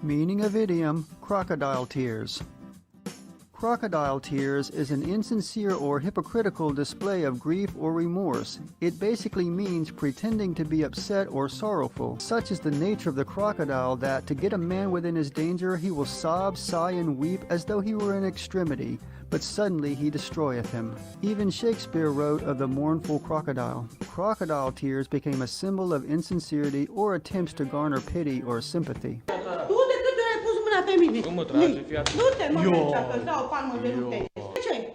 Meaning of idiom, crocodile tears. Crocodile tears is an insincere or hypocritical display of grief or remorse. It basically means pretending to be upset or sorrowful. Such is the nature of the crocodile that, to get a man within his danger, he will sob, sigh, and weep as though he were in extremity, but suddenly he destroyeth him. Even Shakespeare wrote of the mournful crocodile. Crocodile tears became a symbol of insincerity or attempts to garner pity or sympathy. Nu mă trage, fii atent. Nu te mă duce, că-ți dau palmă de nu te. Ce?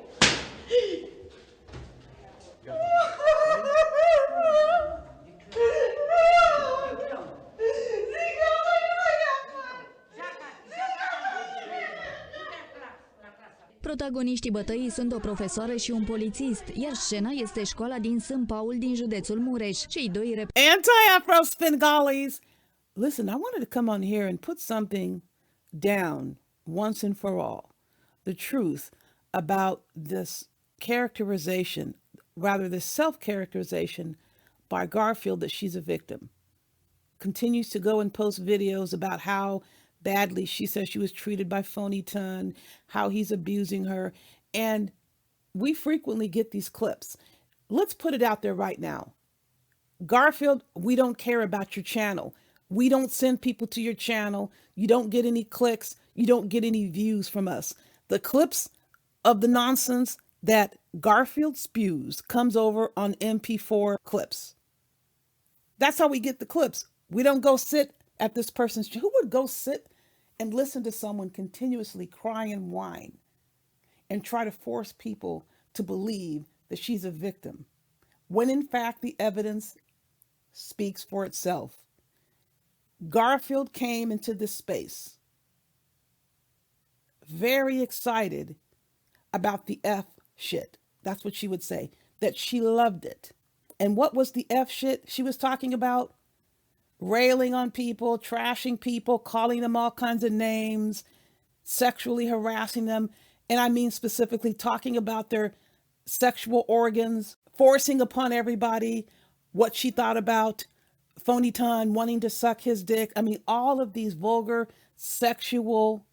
Protagoniștii bătăii sunt o profesoară și un polițist, iar scena este școala din Sân Paul din județul Mureș. Cei doi Anti-Afro Svengalis. Listen, I wanted to come on here and put something down once and for all. The truth about this characterization, rather the self-characterization by Garfield that she's a victim. Continues to go and post videos about how badly she says she was treated by Phony Ton, how he's abusing her. And we frequently get these clips. Let's put it out there right now. Garfield, we don't care about your channel. We don't send people to your channel. You don't get any clicks. You don't get any views from us. The clips of the nonsense that Garfield spews comes over on MP4 clips. That's how we get the clips. We don't go sit at this person's. Who would go sit and listen to someone continuously cry and whine and try to force people to believe that she's a victim, when in fact the evidence speaks for itself? Garfield came into this space very excited about the F shit. That's what she would say, that she loved it. And what was the F shit she was talking about? Railing on people, trashing people, calling them all kinds of names, sexually harassing them. And I mean specifically talking about their sexual organs, forcing upon everybody what she thought about Phony Ton wanting to suck his dick. I mean, all of these vulgar sexual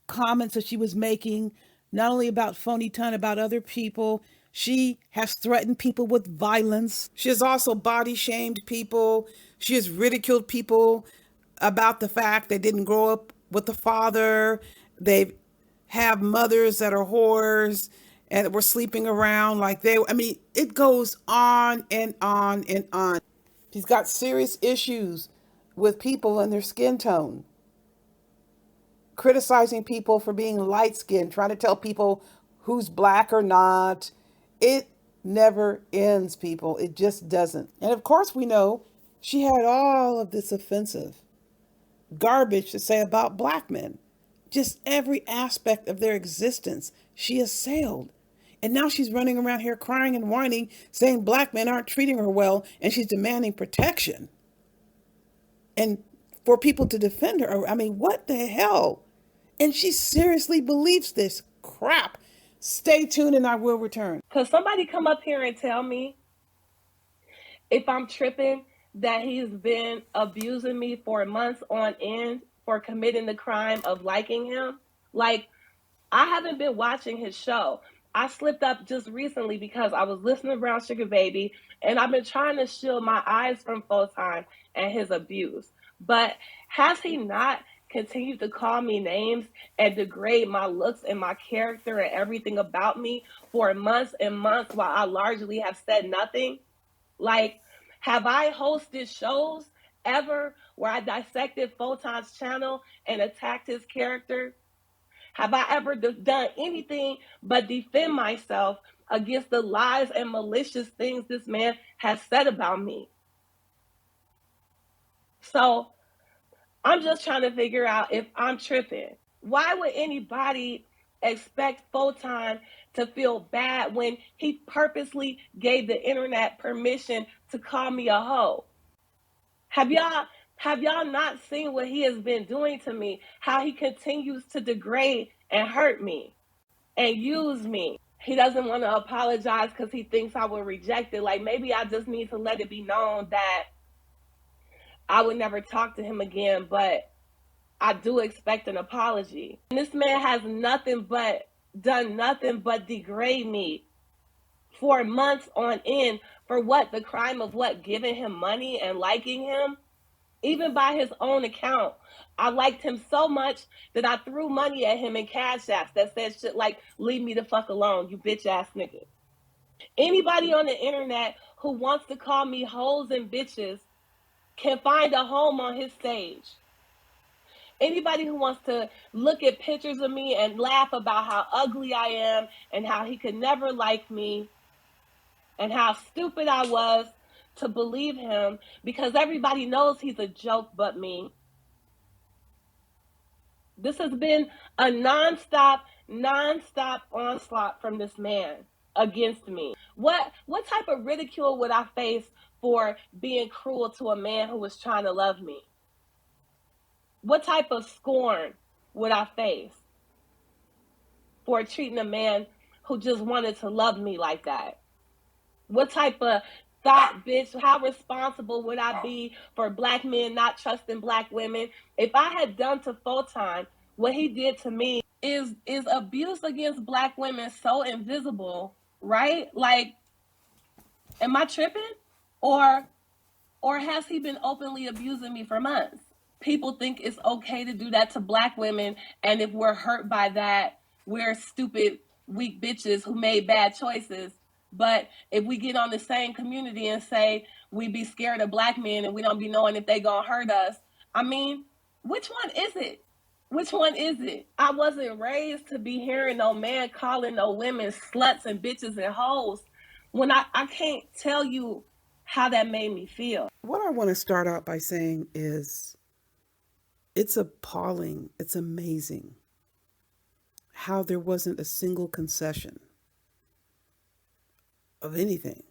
comments that she was making, not only about Phony Ton, about other people. She has threatened people with violence. She has also body shamed people. She has ridiculed people about the fact they didn't grow up with a father. They have mothers that are whores and were sleeping around like they, I mean, it goes on and on and on. She's got serious issues with people and their skin tone. Criticizing people for being light-skinned, trying to tell people who's black or not. It never ends, people. It just doesn't. And of course we know she had all of this offensive garbage to say about black men. Just every aspect of their existence she assailed. And now she's running around here crying and whining, saying black men aren't treating her well, and she's demanding protection. And for people to defend her, I mean, what the hell? And she seriously believes this crap. Stay tuned and I will return. Could somebody come up here and tell me if I'm tripping that he's been abusing me for months on end for committing the crime of liking him? Like, I haven't been watching his show. I slipped up just recently because I was listening to Brown Sugar Baby, and I've been trying to shield my eyes from Photon and his abuse. But has he not continued to call me names and degrade my looks and my character and everything about me for months and months while I largely have said nothing? Like, have I hosted shows ever where I dissected Photon's channel and attacked his character? Have I ever done anything but defend myself against the lies and malicious things this man has said about me? So I'm just trying to figure out if I'm tripping. Why would anybody expect Photon to feel bad when he purposely gave the internet permission to call me a hoe? Have y'all not seen what he has been doing to me? How he continues to degrade and hurt me and use me. He doesn't want to apologize because he thinks I will reject it. Like, maybe I just need to let it be known that I would never talk to him again, but I do expect an apology. And this man has done nothing but degrade me for months on end. For what? The crime of what? Giving him money and liking him? Even by his own account, I liked him so much that I threw money at him in cash apps that said shit like, leave me the fuck alone, you bitch ass nigga. Anybody on the internet who wants to call me hoes and bitches can find a home on his stage. Anybody who wants to look at pictures of me and laugh about how ugly I am and how he could never like me and how stupid I was to believe him, because everybody knows he's a joke but me. This has been a nonstop onslaught from this man against me. What type of ridicule would I face for being cruel to a man who was trying to love me? What type of scorn would I face for treating a man who just wanted to love me like that? What type of thought, bitch, how responsible would I be for black men not trusting black women? If I had done to Full-Time what he did to me, is abuse against black women so invisible, right? Like, am I tripping? Or has he been openly abusing me for months? People think it's okay to do that to black women, and if we're hurt by that, we're stupid, weak bitches who made bad choices. But if we get on the same community and say we be scared of black men and we don't be knowing if they gonna hurt us, I mean, which one is it? Which one is it? I wasn't raised to be hearing no man calling no women sluts and bitches and hoes when I can't tell you how that made me feel. What I want to start out by saying is it's appalling, it's amazing how there wasn't a single concession of anything.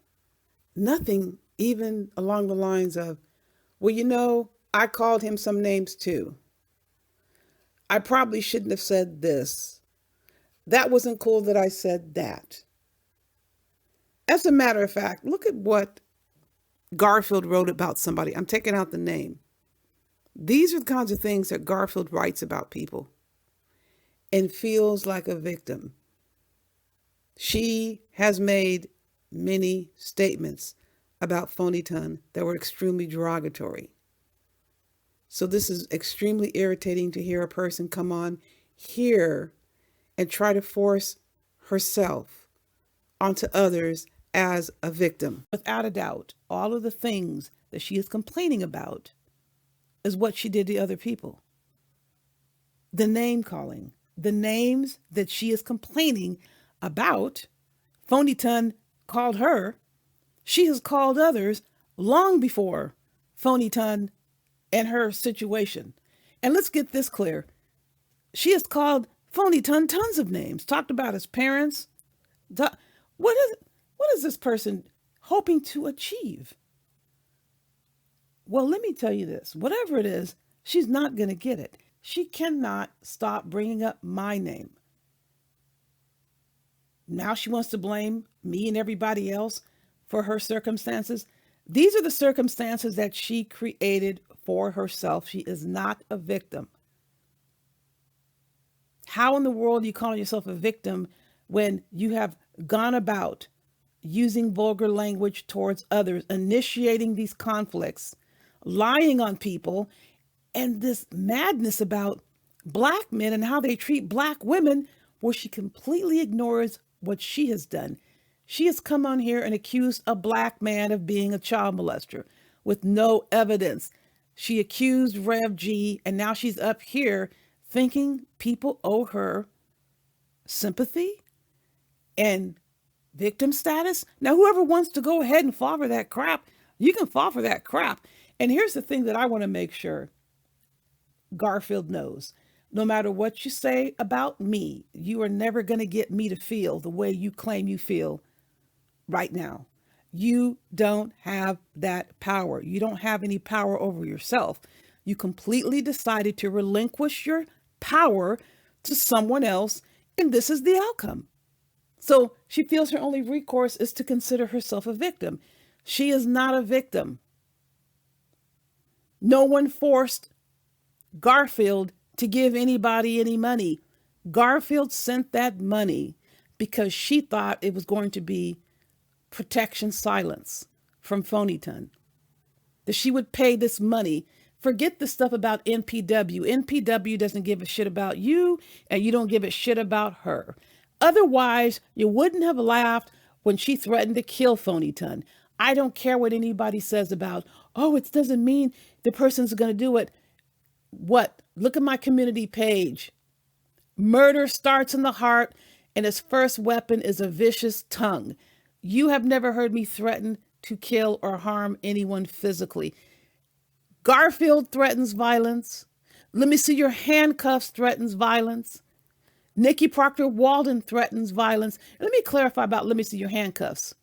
Nothing even along the lines of, well, you know, I called him some names too. I probably shouldn't have said this. That wasn't cool that I said that. As a matter of fact, look at what Garfield wrote about somebody. I'm taking out the name. These are the kinds of things that Garfield writes about people and feels like a victim. She has made many statements about Phonyton that were extremely derogatory. So this is extremely irritating to hear a person come on here and try to force herself onto others as a victim. Without a doubt, all of the things that she is complaining about is what she did to other people. The name calling, the names that she is complaining about, Phonyton called her. She has called others long before Phonyton and her situation. And let's get this clear. She has called Phonyton tons of names, talked about his parents. What is this person hoping to achieve? Well, let me tell you this. Whatever it is, she's not going to get it. She cannot stop bringing up my name. Now she wants to blame me and everybody else for her circumstances. These are the circumstances that she created for herself. She is not a victim. How in the world are you calling yourself a victim when you have gone about using vulgar language towards others, initiating these conflicts, lying on people, and this madness about black men and how they treat black women, where she completely ignores what she has done. She has come on here and accused a black man of being a child molester with no evidence. She accused Rev G, and now she's up here thinking people owe her sympathy and victim status. Now, whoever wants to go ahead and fall for that crap, you can fall for that crap. And here's the thing that I want to make sure Garfield knows. No matter what you say about me, you are never going to get me to feel the way you claim you feel right now. You don't have that power. You don't have any power over yourself. You completely decided to relinquish your power to someone else, and this is the outcome. So she feels her only recourse is to consider herself a victim. She is not a victim. No one forced Garfield to give anybody any money. Garfield sent that money because she thought it was going to be protection silence from Phonyton. That she would pay this money. Forget the stuff about NPW. NPW doesn't give a shit about you, and you don't give a shit about her. Otherwise, you wouldn't have laughed when she threatened to kill Phonyton. I don't care what anybody says about, oh, it doesn't mean the person's going to do it. What? Look at my community page. Murder starts in the heart, and its first weapon is a vicious tongue. You have never heard me threaten to kill or harm anyone physically. Garfield threatens violence. Let me see your handcuffs threatens violence. Nikki Proctor Walden threatens violence. Let me clarify about let me see your handcuffs.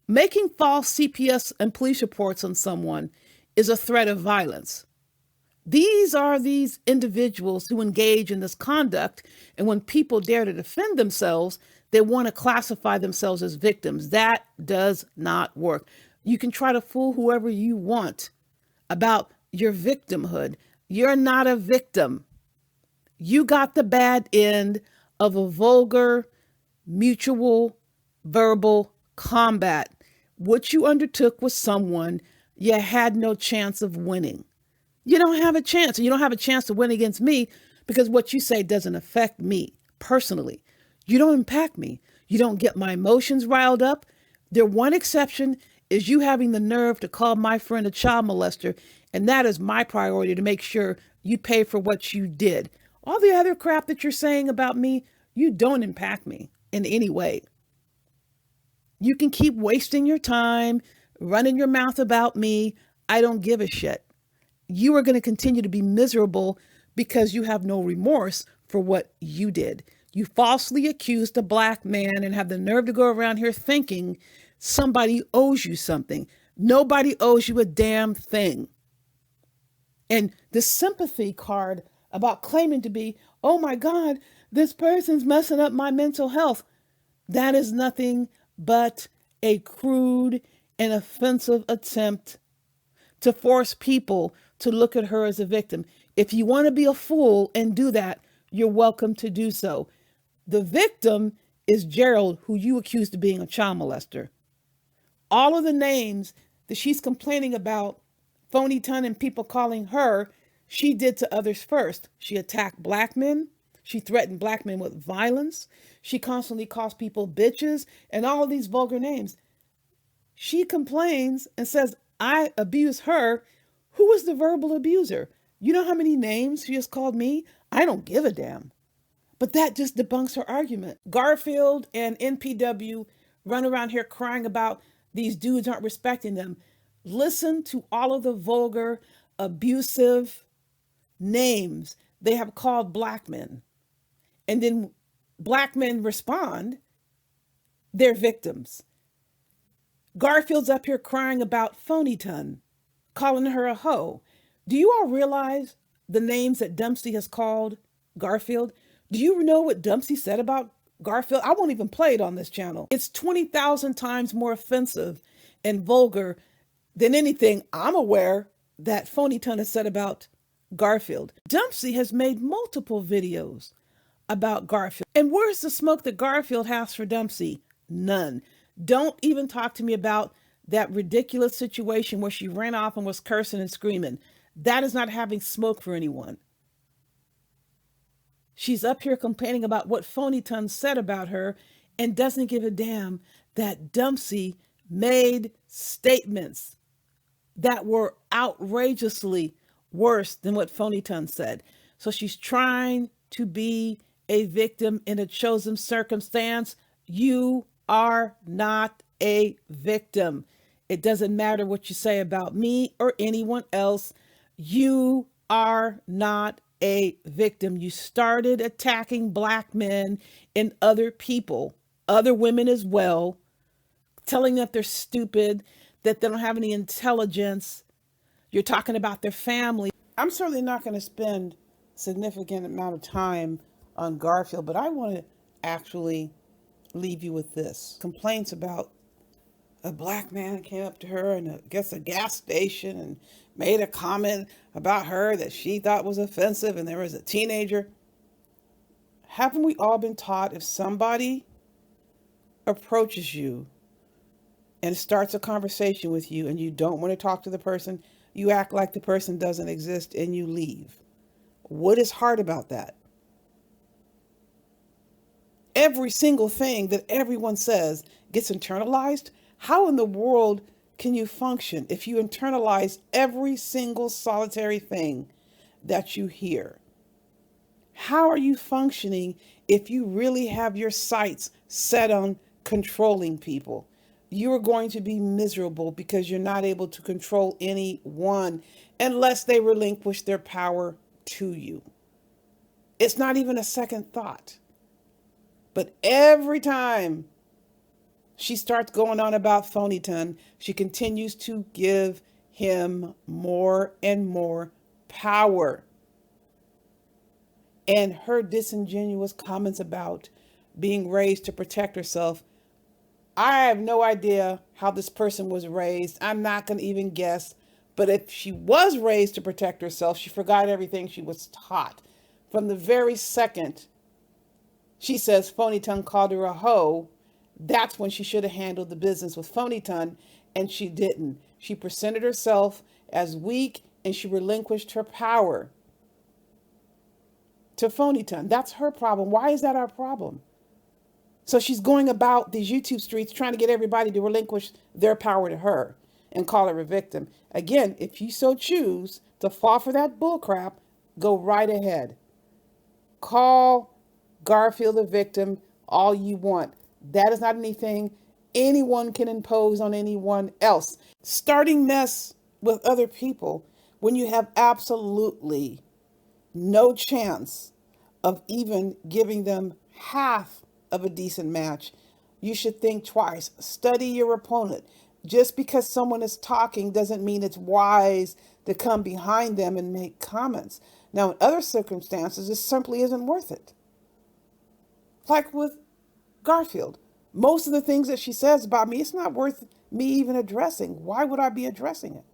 Making false CPS and police reports on someone is a threat of violence. These are these individuals who engage in this conduct, and when people dare to defend themselves, they want to classify themselves as victims. That does not work. You can try to fool whoever you want about your victimhood. You're not a victim. You got the bad end of a vulgar, mutual, verbal combat. What you undertook with someone you had no chance of winning. You don't have a chance. You don't have a chance to win against me because what you say doesn't affect me personally. You don't impact me. You don't get my emotions riled up. The one exception is you having the nerve to call my friend a child molester, and that is my priority to make sure you pay for what you did. All the other crap that you're saying about me, you don't impact me in any way. You can keep wasting your time, running your mouth about me. I don't give a shit. You are going to continue to be miserable because you have no remorse for what you did. You falsely accused a black man and have the nerve to go around here thinking somebody owes you something. Nobody owes you a damn thing. And the sympathy card about claiming to be, oh my God, this person's messing up my mental health. That is nothing but a crude and offensive attempt to force people to look at her as a victim. If you want to be a fool and do that, you're welcome to do so. The victim is Gerald, who you accused of being a child molester. All of the names that she's complaining about, Phonyton and people calling her, she did to others first. She attacked black men. She threatened black men with violence. She constantly calls people bitches and all of these vulgar names. She complains and says, I abuse her. Who is the verbal abuser? You know how many names she has called me? I don't give a damn. But that just debunks her argument. Garfield and NPW run around here crying about these dudes aren't respecting them. Listen to all of the vulgar, abusive names they have called black men. And then black men respond, they're victims. Garfield's up here crying about Phonyton, calling her a hoe. Do you all realize the names that Dempsey has called Garfield? Do you know what Dempsey said about Garfield? I won't even play it on this channel. It's 20,000 times more offensive and vulgar than anything I'm aware that Phonyton has said about Garfield. Dempsey has made multiple videos about Garfield. And where's the smoke that Garfield has for Dempsey? None. Don't even talk to me about that ridiculous situation where she ran off and was cursing and screaming. That is not having smoke for anyone. She's up here complaining about what Phonyton said about her and doesn't give a damn that Dempsey made statements that were outrageously worse than what Phonyton said. So she's trying to be a victim in a chosen circumstance. You are not a victim. It doesn't matter what you say about me or anyone else. You are not a victim. You started attacking black men and other people, other women as well, telling that they're stupid, that they don't have any intelligence. You're talking about their family. I'm certainly not going to spend a significant amount of time on Garfield, but I want to actually leave you with this. Complaints about a black man came up to her in a gas station and made a comment about her that she thought was offensive, and there was a teenager. Haven't we all been taught if somebody approaches you and starts a conversation with you and you don't want to talk to the person, you act like the person doesn't exist and you leave? What is hard about that? Every single thing that everyone says gets internalized. How in the world can you function if you internalize every single solitary thing that you hear? How are you functioning if you really have your sights set on controlling people? You are going to be miserable because you're not able to control anyone unless they relinquish their power to you. It's not even a second thought. But every time she starts going on about Phonyton, she continues to give him more and more power. And her disingenuous comments about being raised to protect herself, I have no idea how this person was raised. I'm not going to even guess. But if she was raised to protect herself, she forgot everything she was taught. From the very second she says Phonyton called her a hoe, that's when she should have handled the business with Phonyton, and she didn't. She presented herself as weak and she relinquished her power to Phonyton. That's her problem. Why is that our problem? So she's going about these YouTube streets trying to get everybody to relinquish their power to her and call her a victim. Again, if you so choose to fall for that bullcrap, go right ahead. Call Garfield a victim all you want. That is not anything anyone can impose on anyone else. Starting mess with other people when you have absolutely no chance of even giving them half of a decent match, you should think twice. Study your opponent. Just because someone is talking doesn't mean it's wise to come behind them and make comments. Now, in other circumstances, it simply isn't worth it. Like with Garfield, most of the things that she says about me, it's not worth me even addressing. Why would I be addressing it?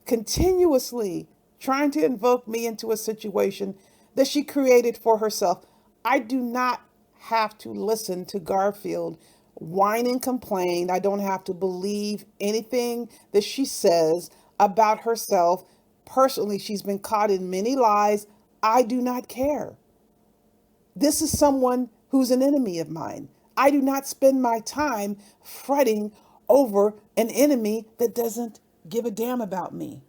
Continuously trying to invoke me into a situation that she created for herself. I do not have to listen to Garfield whine and complain. I don't have to believe anything that she says about herself. Personally, she's been caught in many lies. I do not care. This is someone who's an enemy of mine. I do not spend my time fretting over an enemy that doesn't give a damn about me.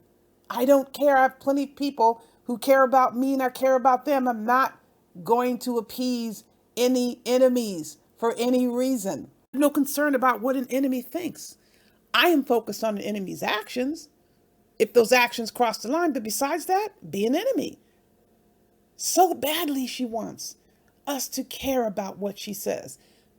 I don't care. I have plenty of people who care about me and I care about them. I'm not going to appease any enemies for any reason. I have no concern about what an enemy thinks. I am focused on an enemy's actions. If those actions cross the line, but besides that, be an enemy. So badly she wants us to care about what she says.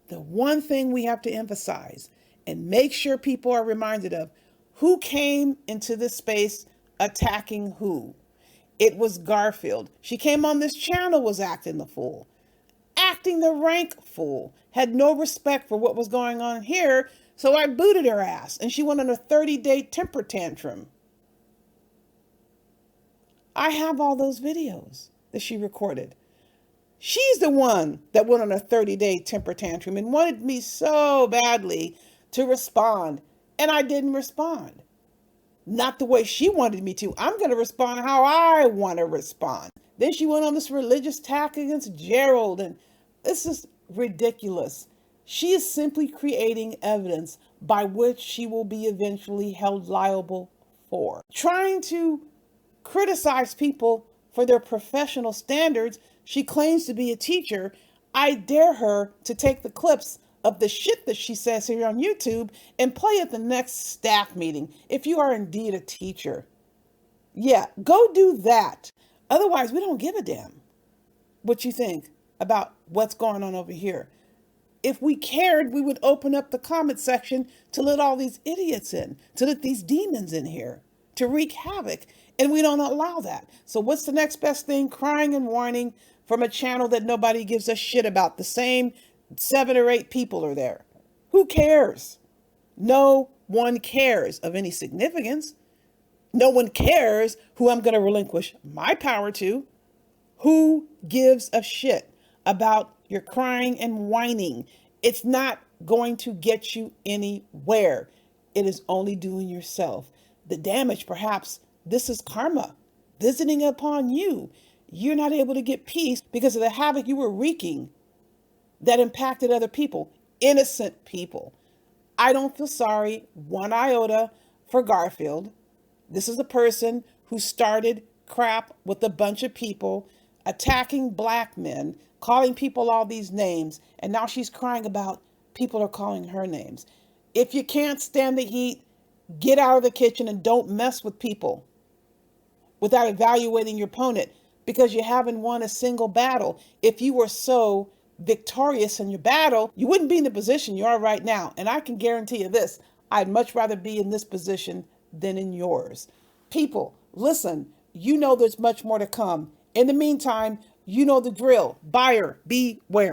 The one thing we have to emphasize and make sure people are reminded of, who came into this space attacking who? It was Garfield. She came on this channel, was acting the fool. Acting the rank fool. Had no respect for what was going on here, so I booted her ass, and she went on a 30-day temper tantrum. I have all those videos that she recorded. She's the one that went on a 30-day temper tantrum and wanted me so badly to respond, and I didn't respond. Not the way she wanted me to. I'm going to respond how I want to respond. Then she went on this religious attack against Gerald, and this is ridiculous. She is simply creating evidence by which she will be eventually held liable for. Trying to criticize people for their professional standards. She claims to be a teacher. I dare her to take the clips of the shit that she says here on YouTube and play at the next staff meeting if you are indeed a teacher. Yeah, go do that. Otherwise, we don't give a damn what you think about what's going on over here. If we cared, we would open up the comment section to let all these idiots in, to let these demons in here, to wreak havoc. And we don't allow that. So what's the next best thing? Crying and whining from a channel that nobody gives a shit about. The same 7 or 8 people are there. Who cares? No one cares of any significance. No one cares who I'm going to relinquish my power to. Who gives a shit about your crying and whining? It's not going to get you anywhere. It is only doing yourself the damage. Perhaps this is karma visiting upon you. You're not able to get peace because of the havoc you were wreaking that impacted other people, innocent people. I don't feel sorry one iota for Garfield. This is the person who started crap with a bunch of people, attacking black men, calling people all these names, and now she's crying about people are calling her names. If you can't stand the heat, get out of the kitchen and don't mess with people without evaluating your opponent, because you haven't won a single battle. If you were so victorious in your battle, you wouldn't be in the position you are right now. And I can guarantee you this, I'd much rather be in this position than in yours. People, listen, you know there's much more to come. In the meantime, you know the drill. Buyer beware.